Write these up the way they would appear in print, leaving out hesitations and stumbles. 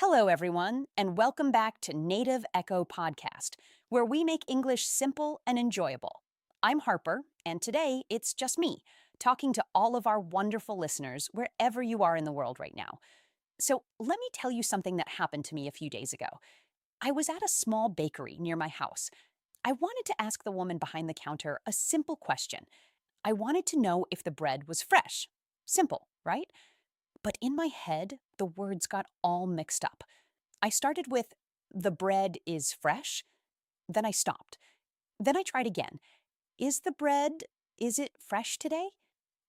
Hello, everyone, and welcome back to Native Echo Podcast, where we make English simple and enjoyable. I'm Harper, and today it's just me, talking to all of our wonderful listeners wherever you are in the world right now. So, let me tell you something that happened to me a few days ago. I was at a small bakery near my house. I wanted to ask the woman behind the counter a simple question. I wanted to know if the bread was fresh. Simple, right? But in my head, the words got all mixed up. I started with, the bread is fresh. Then I stopped. Then I tried again. Is it fresh today?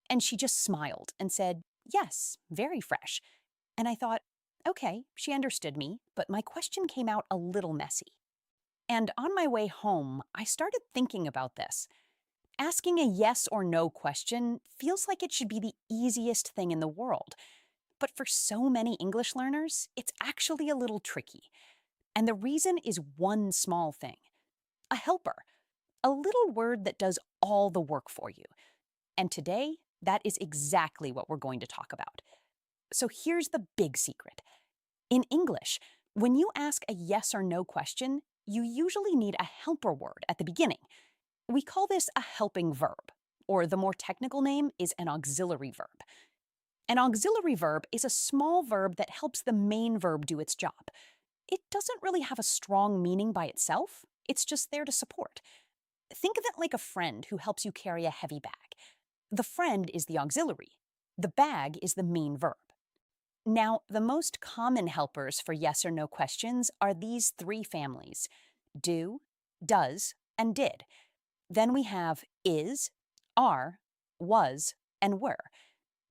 And she just smiled and said, yes, very fresh. And I thought, okay, she understood me, but my question came out a little messy. And on my way home, I started thinking about this. Asking a yes or no question feels like it should be the easiest thing in the world. But for so many English learners, it's actually a little tricky. And the reason is one small thing: a helper, a little word that does all the work for you. And today, that is exactly what we're going to talk about. So here's the big secret. In English, when you ask a yes or no question, you usually need a helper word at the beginning. We call this a helping verb, or the more technical name is an auxiliary verb. An auxiliary verb is a small verb that helps the main verb do its job. It doesn't really have a strong meaning by itself, it's just there to support. Think of it like a friend who helps you carry a heavy bag. The friend is the auxiliary, the bag is the main verb. Now, the most common helpers for yes or no questions are these three families: do, does, and did. Then we have is, are, was, and were.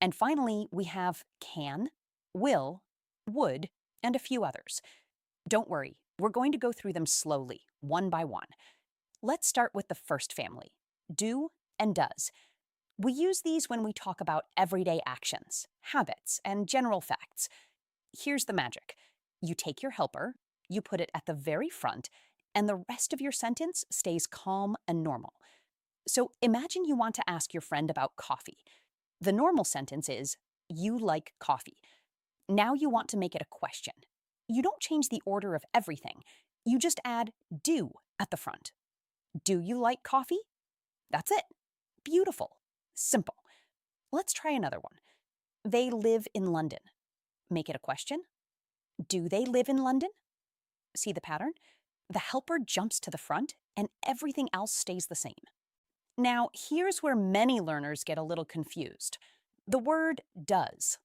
And finally, we have can, will, would, and a few others. Don't worry, we're going to go through them slowly, one by one. Let's start with the first family: do and does. We use these when we talk about everyday actions, habits, and general facts. Here's the magic: you take your helper, you put it at the very front, and the rest of your sentence stays calm and normal. So imagine you want to ask your friend about coffee. The normal sentence is, you like coffee. Now you want to make it a question. You don't change the order of everything. You just add do at the front. Do you like coffee? That's it. Beautiful. Simple. Let's try another one. They live in London. Make it a question. Do they live in London? See the pattern? The helper jumps to the front and everything else stays the same. Now, here's where many learners get a little confused. The word does.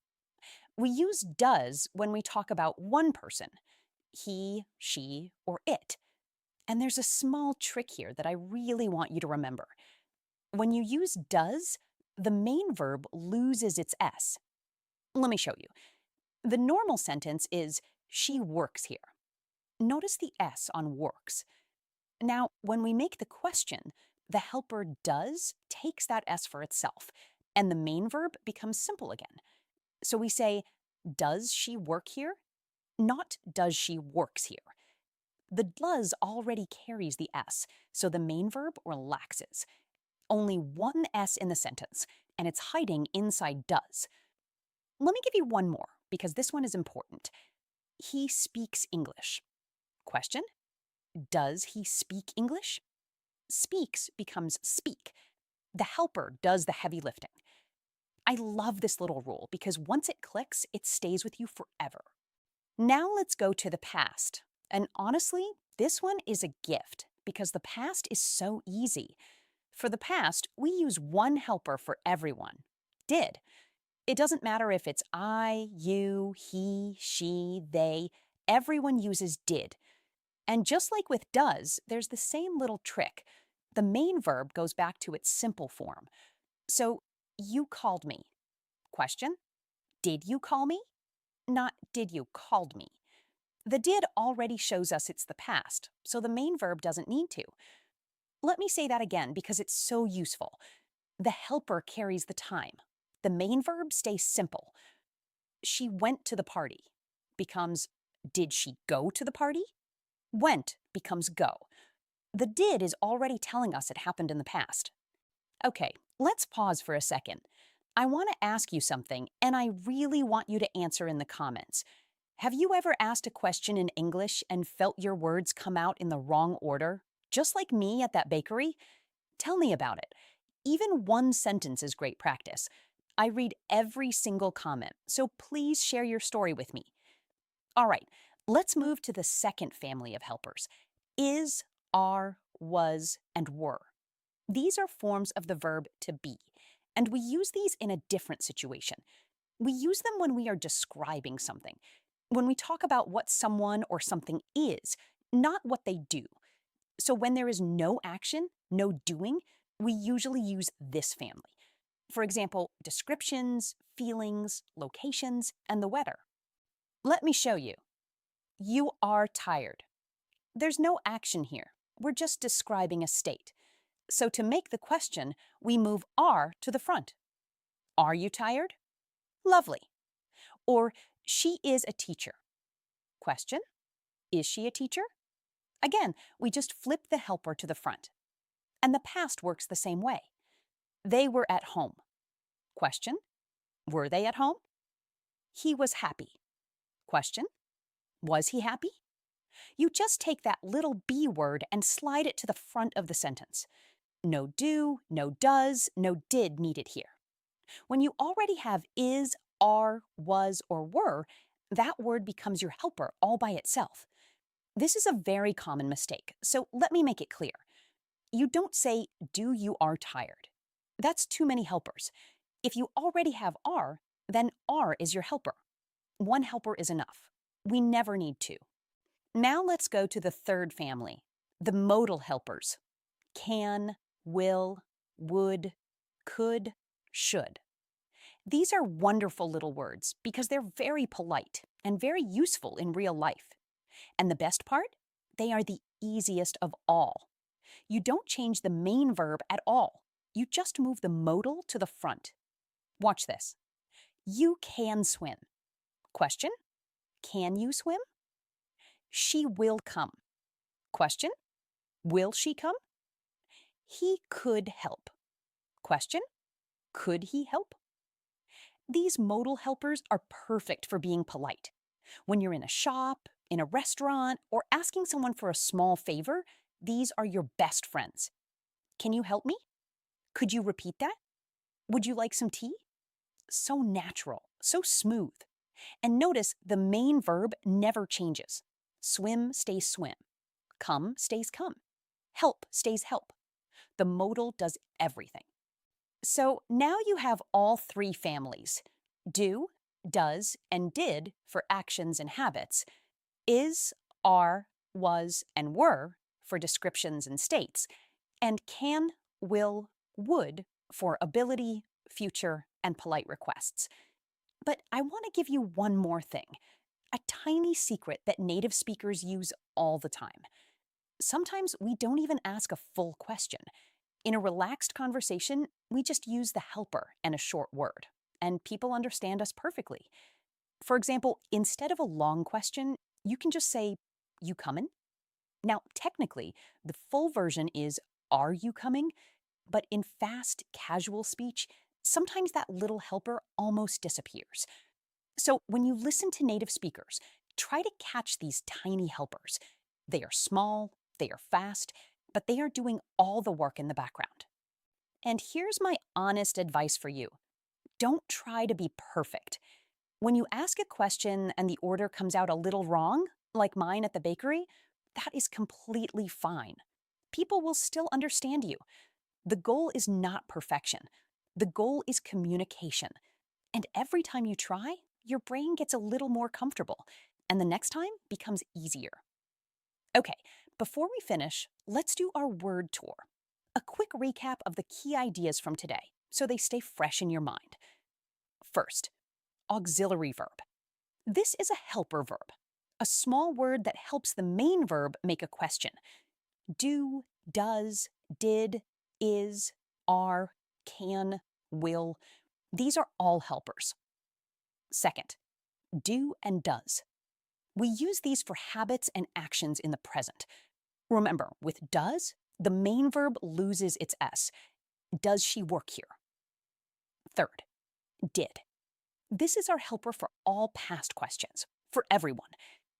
We use does when we talk about one person: he, she, or it. And there's a small trick here that I really want you to remember. When you use does, the main verb loses its S. Let me show you. The normal sentence is, she works here. Notice the S on works. Now, when we make the question, the helper does takes that S for itself, and the main verb becomes simple again. So we say, does she work here? Not does she works here. The does already carries the S, so the main verb relaxes. Only one S in the sentence, and it's hiding inside does. Let me give you one more, because this one is important. He speaks English. Question: does he speak English? Speaks becomes speak. The helper does the heavy lifting. I love this little rule because once it clicks, it stays with you forever. Now let's go to the past. And honestly, this one is a gift because the past is so easy. For the past, we use one helper for everyone: did. It doesn't matter if it's I, you, he, she, they, everyone uses did. And just like with does, there's the same little trick. The main verb goes back to its simple form. So, you called me. Question: did you call me? Not did you called me. The did already shows us it's the past, so the main verb doesn't need to. Let me say that again because it's so useful. The helper carries the time. The main verb stays simple. She went to the party becomes, did she go to the party? Went becomes go. The did is already telling us it happened in the past. Okay, let's pause for a second. I want to ask you something, and I really want you to answer in the comments. Have you ever asked a question in English and felt your words come out in the wrong order? Just like me at that bakery? Tell me about it. Even one sentence is great practice. I read every single comment, so please share your story with me. All right, let's move to the second family of helpers: is, are, was, and were. These are forms of the verb to be, and we use these in a different situation. We use them when we are describing something, when we talk about what someone or something is, not what they do. So when there is no action, no doing, we usually use this family. For example, descriptions, feelings, locations, and the weather. Let me show you. You are tired. There's no action here. We're just describing a state. So to make the question, we move are to the front. Are you tired? Lovely. Or she is a teacher. Question: is she a teacher? Again, we just flip the helper to the front. And the past works the same way. They were at home. Question: were they at home? He was happy. Question: was he happy? You just take that little be word and slide it to the front of the sentence. No do, no does, no did needed here. When you already have is, are, was, or were, that word becomes your helper all by itself. This is a very common mistake, so let me make it clear. You don't say, do you are tired. That's too many helpers. If you already have are, then are is your helper. One helper is enough. We never need two. Now let's go to the third family, the modal helpers: can, will, would, could, should. These are wonderful little words because they're very polite and very useful in real life. And the best part? They are the easiest of all. You don't change the main verb at all. You just move the modal to the front. Watch this. You can swim. Question: can you swim? She will come. Question: will she come? He could help. Question: could he help? These modal helpers are perfect for being polite. When you're in a shop, in a restaurant, or asking someone for a small favor, these are your best friends. Can you help me? Could you repeat that? Would you like some tea? So natural, so smooth. And notice the main verb never changes. Swim stays swim. Come stays come. Help stays help. The modal does everything. So now you have all three families: do, does, and did for actions and habits, is, are, was, and were for descriptions and states, and can, will, would for ability, future, and polite requests. But I want to give you one more thing, a tiny secret that native speakers use all the time. Sometimes we don't even ask a full question. In a relaxed conversation, we just use the helper and a short word, and people understand us perfectly. For example, instead of a long question, you can just say, "You comin'?" Now, technically, the full version is, "Are you coming?" But in fast, casual speech, sometimes that little helper almost disappears. So when you listen to native speakers, try to catch these tiny helpers. They are small, they are fast, but they are doing all the work in the background. And here's my honest advice for you. Don't try to be perfect. When you ask a question and the order comes out a little wrong, like mine at the bakery, that is completely fine. People will still understand you. The goal is not perfection. The goal is communication. And every time you try, your brain gets a little more comfortable, and the next time becomes easier. Okay, before we finish, let's do our word tour. A quick recap of the key ideas from today, so they stay fresh in your mind. First, auxiliary verb. This is a helper verb, a small word that helps the main verb make a question. Do, does, did, is, are, can, will. These are all helpers. Second, do and does. We use these for habits and actions in the present. Remember, with does, the main verb loses its S. Does she work here? Third, did. This is our helper for all past questions. for everyone.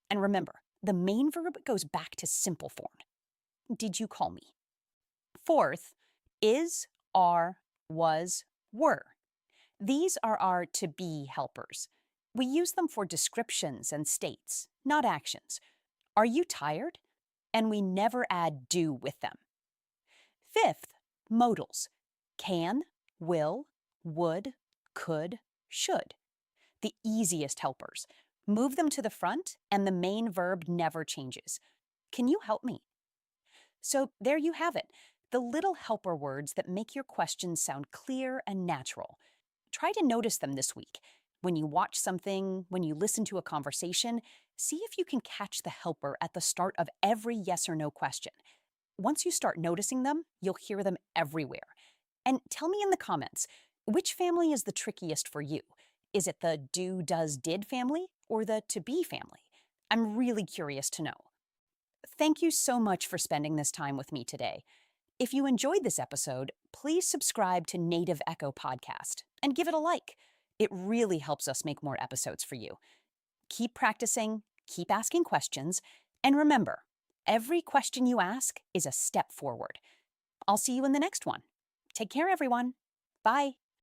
And remember, the main verb goes back to simple form. Did you call me? Fourth, is, are, was, were. These are our to be helpers. We use them for descriptions and states, not actions. Are you tired? And we never add do with them. Fifth, modals. Can, will, would, could, should. The easiest helpers. Move them to the front and the main verb never changes. Can you help me? So there you have it, the little helper words that make your questions sound clear and natural. Try to notice them this week. When you watch something, when you listen to a conversation, see if you can catch the helper at the start of every yes or no question. Once you start noticing them, you'll hear them everywhere. And tell me in the comments, which family is the trickiest for you? Is it the do, does, did family or the to be family? I'm really curious to know. Thank you so much for spending this time with me today. If you enjoyed this episode, please subscribe to Native Echo Podcast and give it a like. It really helps us make more episodes for you. Keep practicing, keep asking questions, and remember, every question you ask is a step forward. I'll see you in the next one. Take care, everyone. Bye.